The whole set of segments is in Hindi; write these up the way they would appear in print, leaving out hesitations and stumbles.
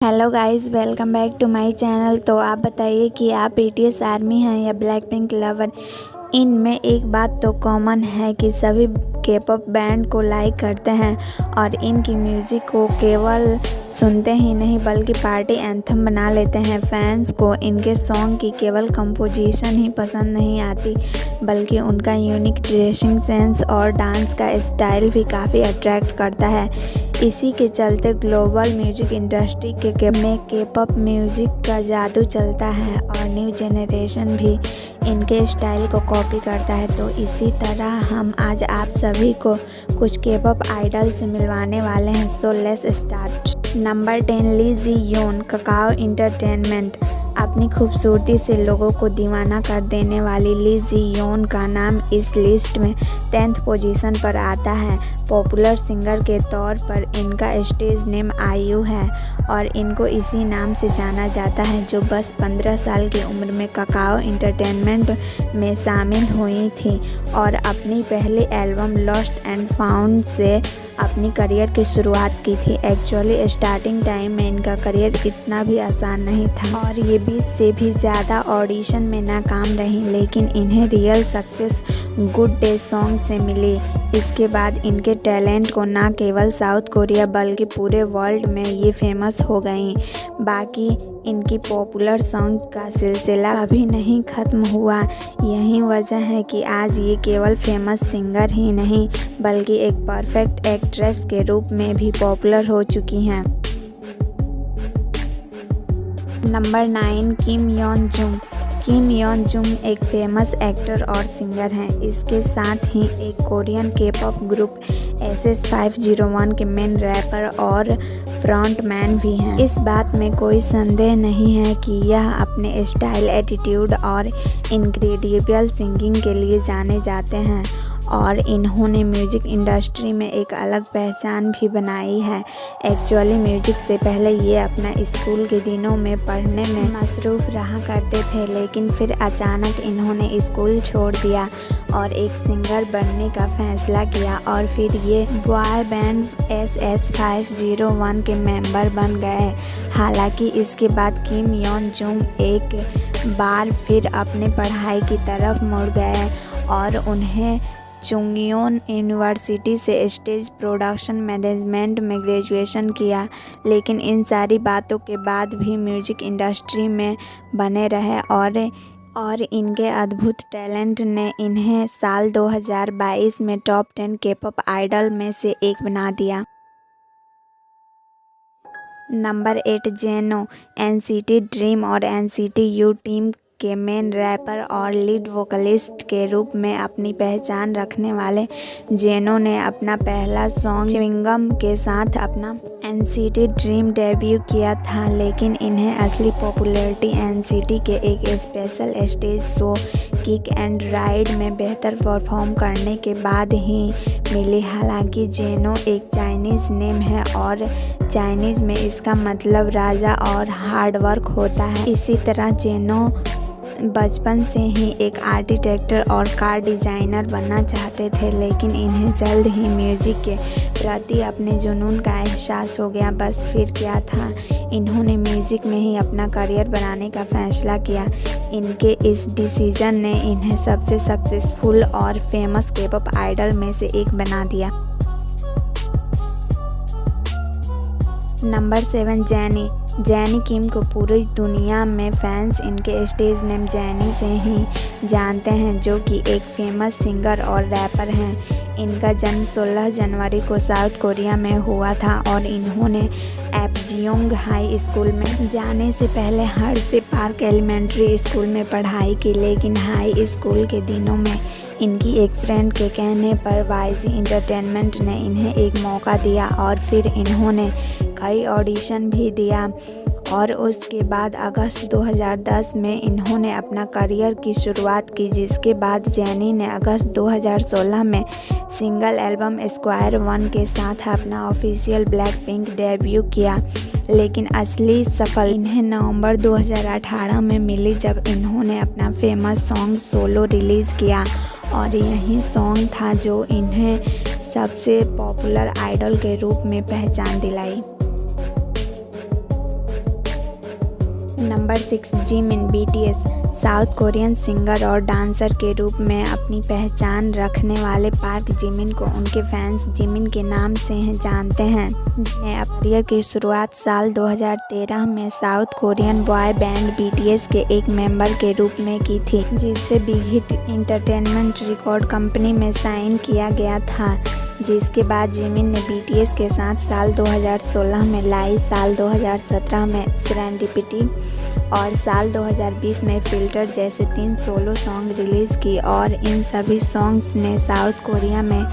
Hello guys, welcome back to my channel. तो आप बताइए कि आप बीटीएस आर्मी हैं या ब्लैक पिंक लवर। इनमें एक बात तो कॉमन है कि सभी के-पॉप बैंड को लाइक करते हैं और इनकी म्यूज़िक को केवल सुनते ही नहीं बल्कि पार्टी एंथम बना लेते हैं। फैंस को इनके सॉन्ग की केवल कंपोजिशन ही पसंद नहीं आती बल्कि उनका यूनिक ड्रेसिंग सेंस और डांस का स्टाइल भी काफ़ी अट्रैक्ट करता है। इसी के चलते ग्लोबल म्यूजिक इंडस्ट्री में के-पॉप म्यूजिक का जादू चलता है और न्यू जनरेशन भी इनके स्टाइल को कॉपी करता है। तो इसी तरह हम आज आप सभी को कुछ के-पॉप आइडल से मिलवाने वाले हैं। So let's start. Number 10, Lee Ji Yeon, Kakao Entertainment. अपनी खूबसूरती से लोगों को दीवाना कर देने वाली ली जी योन का नाम इस लिस्ट में 10th पोजीशन पर आता है। पॉपुलर सिंगर के तौर पर इनका स्टेज नेम आयु है और इनको इसी नाम से जाना जाता है, जो बस 15 साल की उम्र में काकाओ एंटरटेनमेंट में शामिल हुई थी और अपनी पहली एल्बम लॉस्ट एंड फाउंड से अपनी करियर की शुरुआत की थी। एक्चुअली स्टार्टिंग टाइम में इनका करियर इतना भी आसान नहीं था और ये 20 से भी ज़्यादा ऑडिशन में नाकाम रही, लेकिन इन्हें real success good day song से मिली। इसके बाद इनके टैलेंट को न केवल साउथ कोरिया बल्कि पूरे वर्ल्ड में ये फेमस हो गई। बाकी इनकी पॉपुलर सॉन्ग का सिलसिला कभी नहीं ख़त्म हुआ। यही वजह है कि आज ये केवल फेमस सिंगर ही नहीं बल्कि एक परफेक्ट एक्ट्रेस के रूप में भी पॉपुलर हो चुकी हैं। नंबर 9, किम योन जुंग। किम योन जुंग एक फेमस एक्टर और सिंगर हैं। इसके साथ ही एक कोरियन के-पॉप ग्रुप SS501 के मेन रैपर और फ्रंटमैन भी हैं। इस बात में कोई संदेह नहीं है कि यह अपने स्टाइल, एटीट्यूड और इनक्रेडिबल सिंगिंग के लिए जाने जाते हैं और इन्होंने म्यूजिक इंडस्ट्री में एक अलग पहचान भी बनाई है। एक्चुअली म्यूजिक से पहले ये अपना स्कूल के दिनों में पढ़ने में मसरूफ़ रहा करते थे, लेकिन फिर अचानक इन्होंने स्कूल छोड़ दिया और एक सिंगर बनने का फैसला किया और फिर ये बॉय बैंड SS501 के मेंबर बन गए। हालांकि इसके बाद किम योन जुंग एक बार फिर अपने पढ़ाई की तरफ मुड़ गए और उन्हें चुंगयोन यूनिवर्सिटी से स्टेज प्रोडक्शन मैनेजमेंट में ग्रेजुएशन किया, लेकिन इन सारी बातों के बाद भी म्यूजिक इंडस्ट्री में बने रहे और इनके अद्भुत टैलेंट ने इन्हें साल 2022 में टॉप 10 के-पॉप आइडल में से एक बना दिया। नंबर 8, जेनो। NCT ड्रीम और NCT U टीम के मेन रैपर और लीड वोकलिस्ट के रूप में अपनी पहचान रखने वाले जेनो ने अपना पहला सॉन्ग च्युइंगम के साथ अपना NCT ड्रीम डेब्यू किया था, लेकिन इन्हें असली पॉपुलैरिटी NCT के एक special stage show kick and ride में बेहतर परफॉर्म करने के बाद ही मिली। हालांकि जेनो एक चाइनीज़ नेम है और चाइनीज़ में इसका मतलब राजा और हार्डवर्क होता है। इसी तरह जेनो बचपन से ही एक आर्किटेक्टर और कार डिज़ाइनर बनना चाहते थे, लेकिन इन्हें जल्द ही म्यूज़िक के प्रति अपने जुनून का एहसास हो गया। बस फिर क्या था, इन्होंने म्यूज़िक में ही अपना करियर बनाने का फैसला किया। इनके इस डिसीजन ने इन्हें सबसे सक्सेसफुल और फेमस के-पॉप आइडल में से एक बना दिया। Number 7, jenny. जेनी किम को पूरी दुनिया में फैंस इनके स्टेज नेम जेनी से ही जानते हैं, जो कि एक फेमस सिंगर और रैपर हैं। इनका जन्म 16 जनवरी को साउथ कोरिया में हुआ था और इन्होंने एपजियोंग हाई स्कूल में जाने से पहले हर्से पार्क एलिमेंट्री स्कूल में पढ़ाई की, लेकिन हाई स्कूल के दिनों में इनकी एक फ्रेंड के कहने पर YG एंटरटेनमेंट ने इन्हें एक मौका दिया और फिर इन्होंने कई ऑडिशन भी दिया और उसके बाद अगस्त 2010 में इन्होंने अपना करियर की शुरुआत की, जिसके बाद जेनी ने अगस्त 2016 में सिंगल एल्बम स्क्वायर 1 के साथ अपना ऑफिशियल ब्लैक पिंक डेब्यू किया। लेकिन असली सफल इन्हें नवंबर 2018 में मिली, जब इन्होंने अपना फेमस सॉन्ग सोलो रिलीज़ किया और यही सॉन्ग था जो इन्हें सबसे पॉपुलर आइडल के रूप में पहचान दिलाई। Number 6 Jimin BTS south Korean singer और डांसर के रूप में अपनी पहचान रखने वाले पार्क जिमिन को उनके फैंस जिमिन के नाम से जानते हैं, जिन्हें अपने करियर की शुरुआत साल 2013 में south Korean boy band BTS के एक मेंबर के रूप में की थी, जिसे big hit entertainment record company में साइन किया गया था। जिसके बाद जिमिन ने BTS के साथ साल 2016 में लाई, साल 2017 में सेरेंडिपिटी और साल 2020 में फिल्टर जैसे 3 सोलो सॉन्ग रिलीज़ की और इन सभी सॉन्ग्स ने साउथ कोरिया में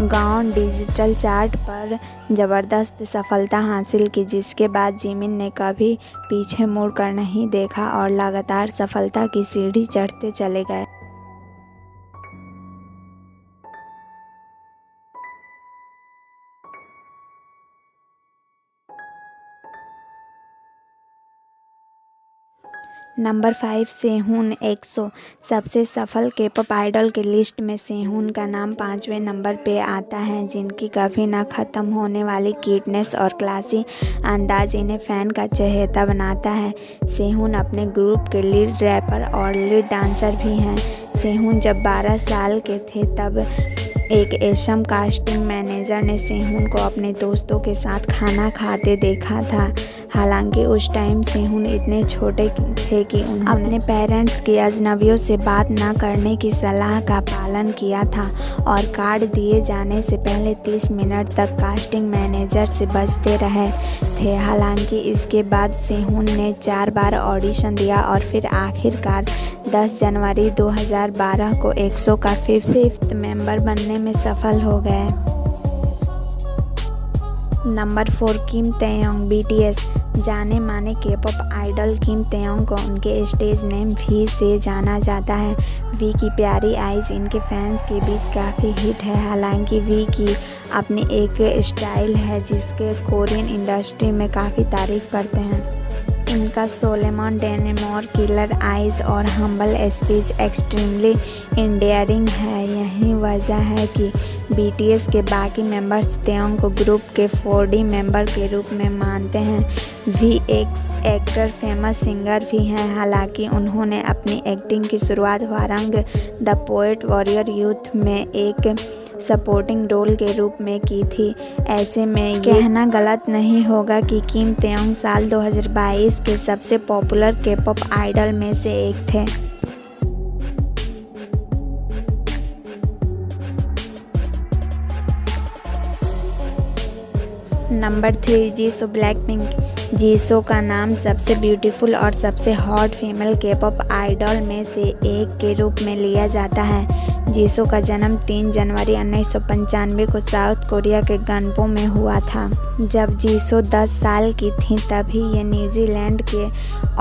गाउन डिजिटल चार्ट पर ज़बरदस्त सफलता हासिल की, जिसके बाद जिमिन ने कभी पीछे मुड़कर नहीं देखा और लगातार सफलता की सीढ़ी चढ़ते चले गए। नंबर 5 सेहून एक्सो सबसे सफल K-pop आइडल की लिस्ट में सेहून का नाम 5वें नंबर पे आता है, जिनकी कभी ना ख़त्म होने वाली क्यूटनेस और क्लासी अंदाज इन्हें फ़ैन का चहेता बनाता है। सेहून अपने ग्रुप के लीड रैपर और लीड डांसर भी हैं। सेहून जब 12 साल के थे तब एक एशियन कास्टिंग मैनेजर ने सेहून को अपने दोस्तों के साथ खाना खाते देखा था। हालांकि उस टाइम सेहून इतने छोटे थे कि उन्होंने अपने पेरेंट्स की अजनबियों से बात न करने की सलाह का पालन किया था और कार्ड दिए जाने से पहले 30 मिनट तक कास्टिंग मैनेजर से बचते रहे थे। हालांकि इसके बाद सेहून ने 4 बार ऑडिशन दिया और फिर आखिरकार 10 जनवरी 2012 को एक्सो का 5th मेंबर बनने में सफल हो गए। नंबर 4 किम तयंग BTS जाने माने K-pop आइडल किम तयंग को उनके स्टेज नेम वी से जाना जाता है। वी की प्यारी आइज़ इनके फैंस के बीच काफ़ी हिट है। हालांकि वी की अपनी एक स्टाइल है जिसके कोरियन इंडस्ट्री में काफ़ी तारीफ़ करते हैं। इनका सोलेमन डेनेमोर किलर आइज़ और हम्बल स्पीच एक्सट्रीमली इंडियरिंग है। यही वजह है कि BTS के बाकी मेंबर्स तयंग को ग्रुप के 4D मेंबर के रूप में मानते हैं। वी एक एक्टर फेमस सिंगर भी हैं। हालांकि उन्होंने अपनी एक्टिंग की शुरुआत Warang the poet warrior youth में एक सपोर्टिंग रोल के रूप में की थी। ऐसे में ये कहना गलत नहीं होगा कि किम तयंग साल 2022 के सबसे पॉपुलर K-pop आइडल में से एक थे। नंबर 3 जीसो ब्लैकपिंक जीसो का नाम सबसे ब्यूटीफुल और सबसे हॉट फीमेल K-pop आइडल में से एक के रूप में लिया जाता है। जीसो का जन्म 3 जनवरी 1995 को साउथ कोरिया के गनपो में हुआ था। जब जीसो 10 साल की थी तभी ये न्यूजीलैंड के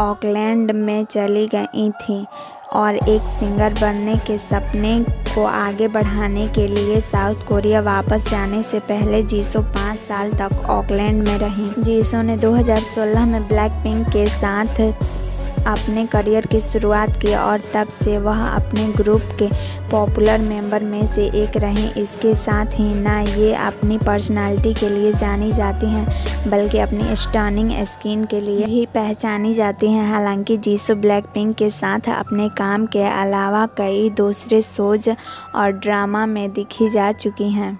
ऑकलैंड में चली गई थी और एक सिंगर बनने के सपने को आगे बढ़ाने के लिए साउथ कोरिया वापस जाने से पहले जीसो 5 साल तक ऑकलैंड में रही। जीसो ने 2016 में ब्लैकपिंक के साथ अपने करियर की शुरुआत की और तब से वह अपने ग्रुप के पॉपुलर मेंबर में से एक रहीं। इसके साथ ही ना ये अपनी पर्सनालिटी के लिए जानी जाती हैं बल्कि अपनी स्टनिंग स्किन के लिए ही पहचानी जाती हैं। हालांकि जीसो ब्लैकपिंक के साथ अपने काम के अलावा कई दूसरे शोज और ड्रामा में दिखी जा चुकी हैं।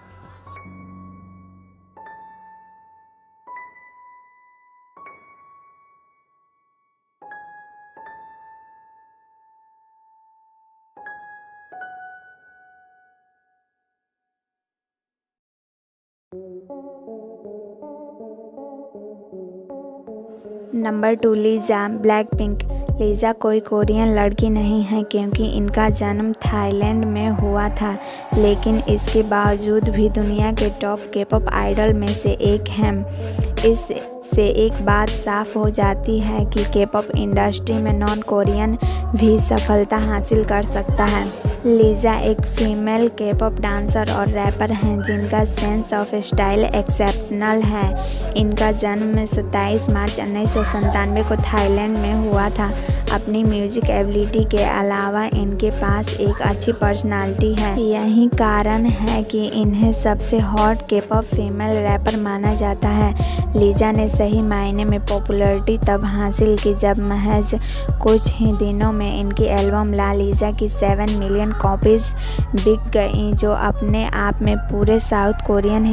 नंबर 2 लीजा ब्लैकपिंक लीजा कोई कोरियन लड़की नहीं है क्योंकि इनका जन्म थाईलैंड में हुआ था, लेकिन इसके बावजूद भी दुनिया के टॉप K-pop आइडल में से एक हैं। इससे एक बात साफ हो जाती है कि K-pop इंडस्ट्री में नॉन कोरियन भी सफलता हासिल कर सकता है। लीजा एक फीमेल K-pop डांसर और रैपर हैं जिनका सेंस ऑफ स्टाइल एक्सेप्शनल है। इनका जन्म 27 मार्च 1997 को थाईलैंड में हुआ था। अपनी म्यूजिक एबिलिटी के अलावा इनके पास एक अच्छी पर्सनालिटी है। यही कारण है कि इन्हें सबसे हॉट के-पॉप फीमेल रैपर माना जाता है। लीजा ने सही मायने में पॉपुलैरिटी तब हासिल की जब महज कुछ ही दिनों में इनकी एल्बम ला लीजा की 7 मिलियन कॉपीज बिक गई, जो अपने आप में पूरे साउथ कोरियन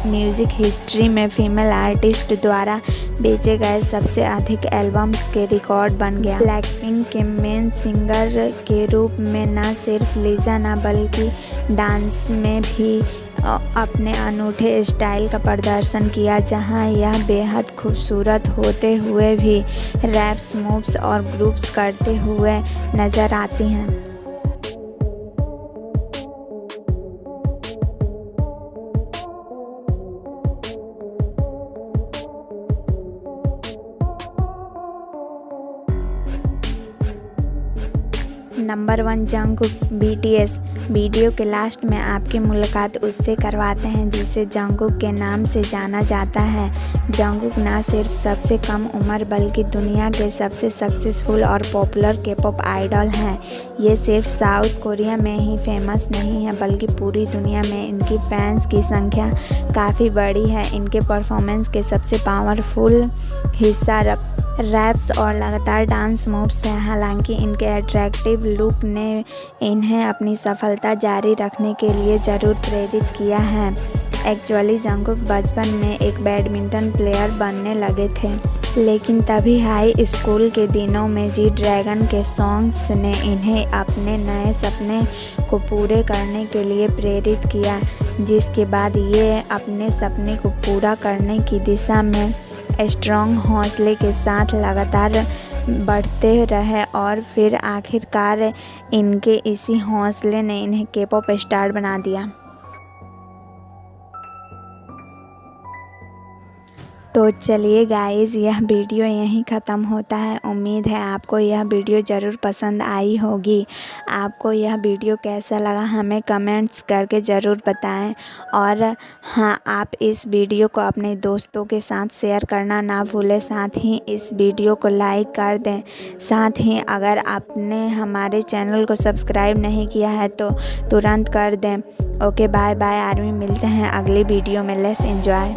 म्यूजिक हिस्ट्री में फीमेल आर्टिस्ट द्वारा बेचे गए सबसे अधिक एल्बम्स के रिकॉर्ड बन गया। ब्लैकपिंक के मेन सिंगर के रूप में न सिर्फ लीजा न बल्कि डांस में भी अपने अनूठे स्टाइल का प्रदर्शन किया, जहां यह बेहद खूबसूरत होते हुए भी रैप्स मूव्स और ग्रुप्स करते हुए नजर आती हैं। Number 1 Jungkook BTS। वीडियो के लास्ट में आपकी मुलाकात उससे करवाते हैं जिसे जंगकुक के नाम से जाना जाता है। जंगकुक न सिर्फ सबसे कम उम्र बल्कि दुनिया के सबसे सक्सेसफुल और पॉपुलर के-पॉप आइडल हैं। ये सिर्फ साउथ कोरिया में ही फेमस नहीं है बल्कि पूरी दुनिया में इनकी फैंस की संख्या काफ़ी बड़ी है। इनके परफॉर्मेंस के सबसे पावरफुल हिस्सा रैप्स और लगातार डांस मूव्स हैं। हालांकि इनके अट्रैक्टिव लुक ने इन्हें अपनी सफलता जारी रखने के लिए ज़रूर प्रेरित किया है। एक्चुअली जंगकुक बचपन में एक बैडमिंटन प्लेयर बनने लगे थे, लेकिन तभी हाई स्कूल के दिनों में जी ड्रैगन के सॉन्ग्स ने इन्हें अपने नए सपने को पूरे करने के लिए प्रेरित किया, जिसके बाद ये अपने सपने को पूरा करने की दिशा में स्ट्रॉन्ग हौसले के साथ लगातार बढ़ते रहे और फिर आखिरकार इनके इसी हौसले ने इन्हें के-पॉप स्टार बना दिया। तो चलिए गाइज़, यह वीडियो यहीं ख़त्म होता है। उम्मीद है आपको यह वीडियो ज़रूर पसंद आई होगी। आपको यह वीडियो कैसा लगा हमें कमेंट्स करके ज़रूर बताएं। और हाँ, आप इस वीडियो को अपने दोस्तों के साथ शेयर करना ना भूलें। साथ ही इस वीडियो को लाइक कर दें। साथ ही अगर आपने हमारे चैनल को सब्सक्राइब नहीं किया है तो तुरंत कर दें। ओके, बाय बाय आर्मी, मिलते हैं अगली वीडियो में। Let's enjoy.